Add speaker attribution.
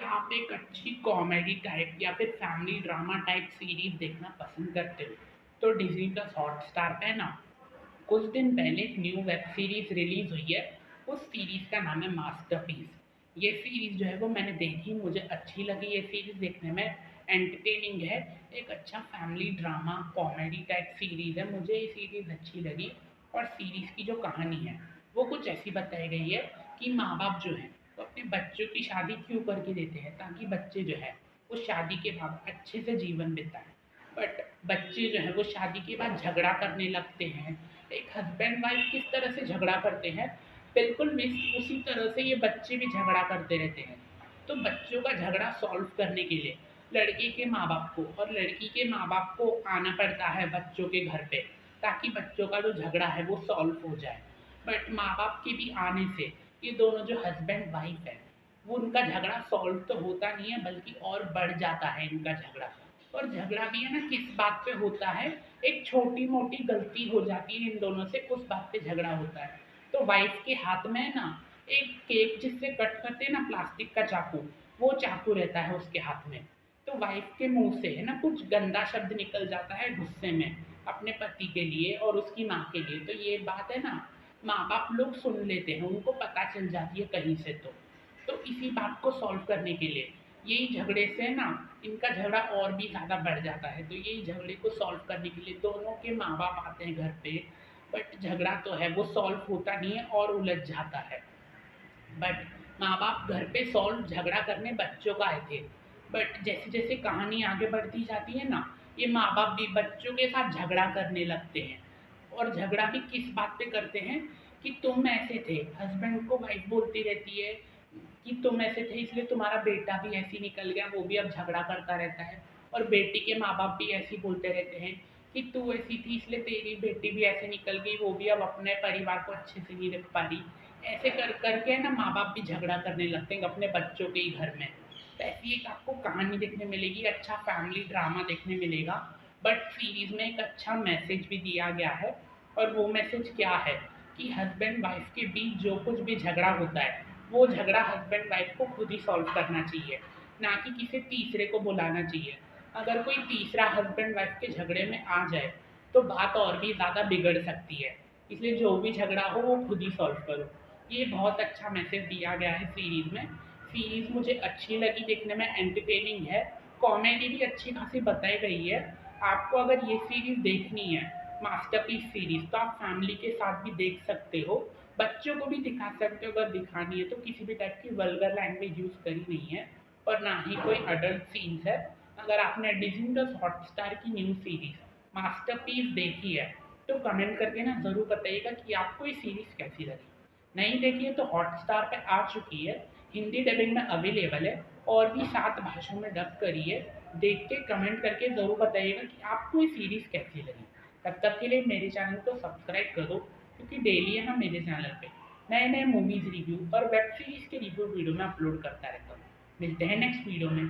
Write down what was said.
Speaker 1: आप एक अच्छी कॉमेडी टाइप या फिर फैमिली ड्रामा टाइप सीरीज देखना पसंद करते हो तो डिज्नी प्लस हॉटस्टार पे ना कुछ दिन पहले एक न्यू वेब सीरीज रिलीज हुई है। उस सीरीज का नाम है मास्टरपीस। ये सीरीज जो है वो मैंने देखी, मुझे अच्छी लगी। ये सीरीज देखने में एंटरटेनिंग है। एक अच्छा family drama comedy type series है, मुझे ये सीरीज अच्छी लगी। और सीरीज की जो कहानी है वो कुछ ऐसी बताई गई है कि माँ बाप जो है वो अपने बच्चों की शादी क्यों करके देते हैं, ताकि बच्चे जो है वो शादी के बाद अच्छे से जीवन बिताएं। बट बच्चे जो है वो शादी के बाद झगड़ा करने लगते हैं। एक हस्बैंड वाइफ किस तरह से झगड़ा करते हैं, बिल्कुल उसी तरह से ये बच्चे भी झगड़ा करते रहते हैं। तो बच्चों का झगड़ा सॉल्व करने के लिए लड़के के माँ बाप को और लड़की के माँ बाप को आना पड़ता है बच्चों के घर पे, ताकि बच्चों का जो झगड़ा है वो सॉल्व हो जाए। बट माँ बाप के भी आने से ये दोनों जो हस्बैंड वाइफ है वो उनका झगड़ा सॉल्व तो होता नहीं है, बल्कि और बढ़ जाता है इनका झगड़ा। और झगड़ा भी है ना किस बात पे होता है, एक छोटी मोटी गलती हो जाती है इन दोनों से, उस बात पे झगड़ा होता है। तो वाइफ के हाथ में है ना एक केक जिससे कट करते हैं ना, प्लास्टिक का चाकू, वो चाकू रहता है उसके हाथ में। तो वाइफ के मुंह से है ना कुछ गंदा शब्द निकल जाता है गुस्से में अपने पति के लिए और उसकी माँ के लिए। तो ये बात है ना माँ बाप लोग सुन लेते हैं, उनको पता चल जाती है कहीं से। तो इसी बात को सॉल्व करने के लिए यही झगड़े से ना इनका झगड़ा और भी ज़्यादा बढ़ जाता है। तो यही झगड़े को सॉल्व करने के लिए दोनों के माँ बाप आते हैं घर पे। बट झगड़ा तो है वो सॉल्व होता नहीं है और उलझ जाता है। बट माँ बाप घर पे सॉल्व झगड़ा करने बच्चों का आए थे। बट जैसे जैसे कहानी आगे बढ़ती जाती है ना, ये माँ बाप भी बच्चों के साथ झगड़ा करने लगते हैं। और झगड़ा भी किस बात पे करते हैं कि तुम ऐसे थे, हस्बैंड को वाइफ बोलती रहती है कि तुम ऐसे थे इसलिए तुम्हारा बेटा भी ऐसे ही निकल गया, वो भी अब झगड़ा करता रहता है। और बेटी के माँ बाप भी ऐसे ही बोलते रहते हैं कि तू ऐसी थी इसलिए तेरी बेटी भी ऐसे निकल गई, वो भी अब अपने परिवार को अच्छे से नहीं रख पा रही। ऐसे कर करके ना माँ बाप भी झगड़ा करने लगते हैं अपने बच्चों के ही घर में। तो ऐसी एक आपको कहानी देखने मिलेगी, अच्छा फैमिली ड्रामा देखने मिलेगा। बट सीरीज में एक अच्छा मैसेज भी दिया गया है। और वो मैसेज क्या है कि हस्बैंड वाइफ के बीच जो कुछ भी झगड़ा होता है वो झगड़ा हस्बैंड वाइफ को खुद ही सॉल्व करना चाहिए, ना कि किसी तीसरे को बुलाना चाहिए। अगर कोई तीसरा हस्बैंड वाइफ के झगड़े में आ जाए तो बात और भी ज़्यादा बिगड़ सकती है। इसलिए जो भी झगड़ा हो वो खुद ही सॉल्व करो। ये बहुत अच्छा मैसेज दिया गया है सीरीज में। सीरीज मुझे अच्छी लगी, देखने में एंटरटेनिंग है। कॉमेडी भी अच्छी खासी बताई गई है। आपको अगर ये सीरीज देखनी है मास्टरपीस सीरीज, तो आप फैमिली के साथ भी देख सकते हो, बच्चों को भी दिखा सकते हो। अगर दिखानी है तो किसी भी टाइप की वल्गर लैंग्वेज यूज़ करी नहीं है और ना ही कोई अडल्ट सीन्स है। अगर आपने डिज्नी प्लस हॉटस्टार की न्यू सीरीज मास्टरपीस देखी है तो कमेंट करके ना ज़रूर बताइएगा कि आपको ये सीरीज़ कैसी लगी। नहीं देखी है तो हॉटस्टार पे आ चुकी है, हिंदी डबिंग में अवेलेबल है और भी 7 भाषाओं में डब करी है। देख के कमेंट करके ज़रूर बताइएगा कि आपको ये सीरीज़ कैसी लगी। तब तक के लिए मेरे चैनल को सब्सक्राइब कर दो, क्योंकि डेली है ना मेरे चैनल पे नए नए मूवीज़ रिव्यू और वेब सीरीज़ के रिव्यू वीडियो में अपलोड करता रहता हूँ। मिलते हैं नेक्स्ट वीडियो में।